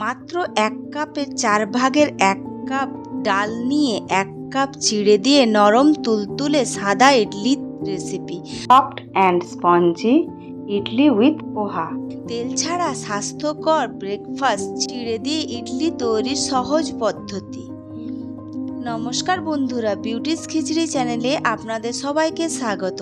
মাত্র 1 কাপের 4 ভাগের 1 কাপ ডাল নিয়ে 1 কাপ চিড়ে দিয়ে নরম তুলতুলে সাদা idli recipe. Soft and spongy idli with poha. তেল ছাড়া স্বাস্থ্যকর ব্রেকফাস্ট চিড়ে দিয়ে ইডলি তৈরির সহজ পদ্ধতি। নমস্কার বন্ধুরা, বিউটিস খিচড়ি চ্যানেলে আপনাদের সবাইকে স্বাগত।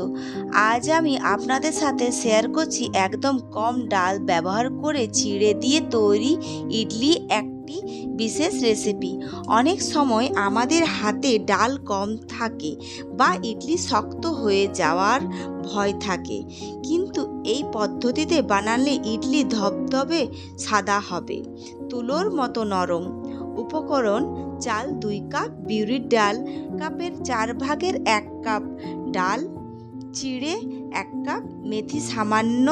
আজ আমি আপনাদের সাথে শেয়ার করছি একদম কম ডাল ব্যবহার করে চিড়ে দিয়ে তৈরি ইডলি একটি বিশেষ রেসিপি। অনেক সময় আমাদের হাতে ডাল কম থাকে বা ইডলি শক্ত হয়ে যাওয়ার ভয় থাকে, কিন্তু এই পদ্ধতিতে বানালে ইডলি ধবধবে সাদা হবে, তুলোর মতো নরম। উপকরণ: চাল 2 কাপ, বিউলির ডাল কাপের 4 ভাগের 1 কাপ, ডাল, চিড়ে 1 কাপ, মেথি সামান্য,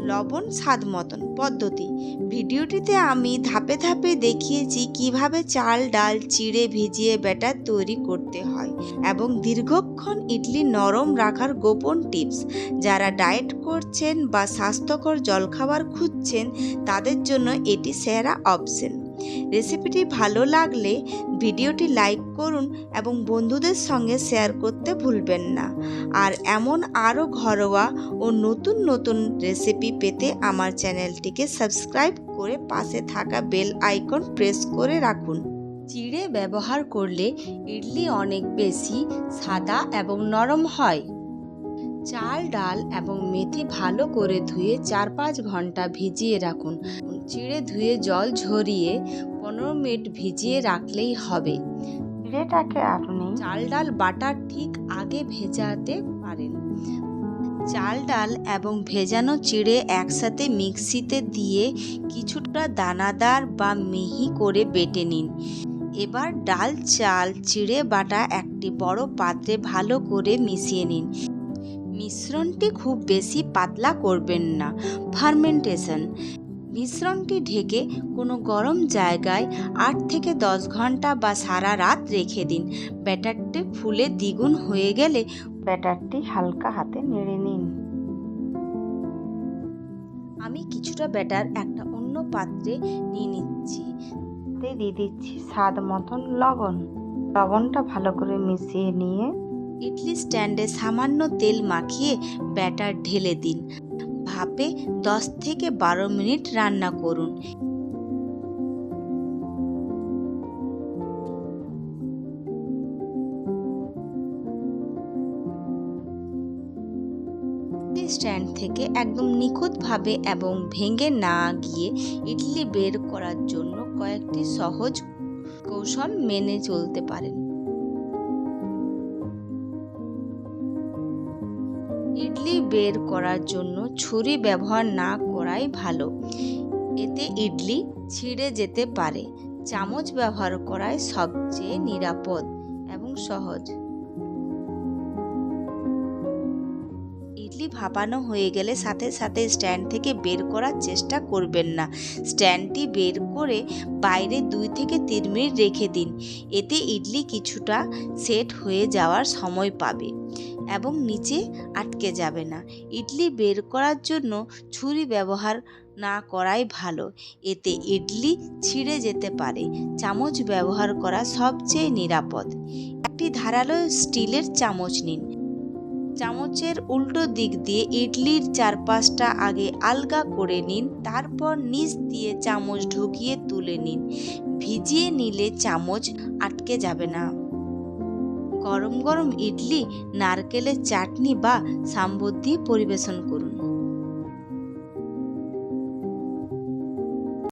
লবণ স্বাদ মতন। পদ্ধতি: ভিডিওটিতে আমি ধাপে ধাপে দেখিয়েছি কিভাবে চাল, ডাল, চিড়ে ভিজিয়ে ব্যাটার তৈরি করতে হয় এবং দীর্ঘক্ষণ ইডলি নরম রাখার গোপন টিপস। যারা ডায়েট করছেন বা স্বাস্থ্যকর জলখাবার খুঁজছেন তাদের জন্য এটি সেরা অপশন। রেসিপিটি ভালো লাগলে ভিডিওটি লাইক করুন এবং বন্ধুদের সঙ্গে শেয়ার করতে ভুলবেন না। আর এমন আরও ঘরোয়া ও নতুন নতুন রেসিপি পেতে আমার চ্যানেলটিকে সাবস্ক্রাইব করে পাশে থাকা বেল আইকন প্রেস করে রাখুন। চিড়ে ব্যবহার করলে ইডলি অনেক বেশি সাদা এবং নরম হয়। চাল, ডাল এবং মেথি ভালো করে ধুয়ে 4-5 ঘন্টা ভিজিয়ে রাখুন। চিড়ে ধুয়ে জল ঝরিয়ে 15 মিনিট ভিজিয়ে রাখলেই হবে। চিড়েটাকে আপনি চাল ডাল বাটার ঠিক আগে ভেজাতে পারেন। চাল, ডাল এবং ভেজানো চিড়ে একসাথে মিক্সিতে দিয়ে কিছুটা দানাদার বা মিহি করে বেটে নিন। এবার ডাল, চাল, চিড়ে বাটা একটি বড় পাত্রে ভালো করে মিশিয়ে নিন। মিশ্রণটি খুব বেশি পাতলা করবেন না। ফার্মেন্টেশন: মিশ্রণটি ঢেকে কোনো গরম জায়গায় 8 থেকে 10 ঘন্টা বা সারা রাত রেখে দিন। ব্যাটারটি ফুলে দ্বিগুণ হয়ে গেলে ব্যাটারটি হালকা হাতে নেড়ে নিন। আমি কিছুটা ব্যাটার একটা অন্য পাত্রে নিয়ে নিচ্ছি। দিয়ে দিচ্ছি স্বাদ মতন লবণ। লবণটা ভালো করে মিশিয়ে নিয়ে ইডলি স্ট্যান্ডে সামান্য তেল মাখিয়ে ব্যাটার ঢেলে দিন। ভাপে 10 থেকে 12 মিনিট রান্না করুন। স্ট্যান্ড থেকে একদম নিখুঁতভাবে এবং ভেঙে না গিয়ে ইডলি বের করার জন্য কয়েকটি সহজ কৌশল মেনে চলতে পারেন। ইডলি বের করার জন্য ছুরি ব্যবহার না করাই ভালো, এতে ইডলি ছিঁড়ে যেতে পারে। চামচ ব্যবহার করাই সবচেয়ে নিরাপদ এবং সহজ। ইডলি ভাপানো হয়ে গেলে সাথে সাথে স্ট্যান্ড থেকে বের করার চেষ্টা করবেন না। স্ট্যান্ডটি বের করে বাইরে 2 থেকে 3 মিনিট রেখে দিন। এতে ইডলি কিছুটা সেট হয়ে যাওয়ার সময় পাবে এবং নিচে আটকে যাবে না। ইডলি বের করার জন্য ছুরি ব্যবহার না করাই ভালো, এতে ইডলি ছিঁড়ে যেতে পারে। চামচ ব্যবহার করা সবচেয়ে নিরাপদ। একটি ধারালো স্টিলের চামচ নিন। চামচের উল্টো দিক দিয়ে ইডলির চারপাশটা আগে আলগা করে নিন, তারপর নিচ দিয়ে চামচ ঢুকিয়ে তুলে নিন। ভিজিয়ে নিলে চামচ আটকে যাবে না। গরম গরম ইডলি নারকেলের চাটনি বা সাম্বর দিয়ে পরিবেশন করুন।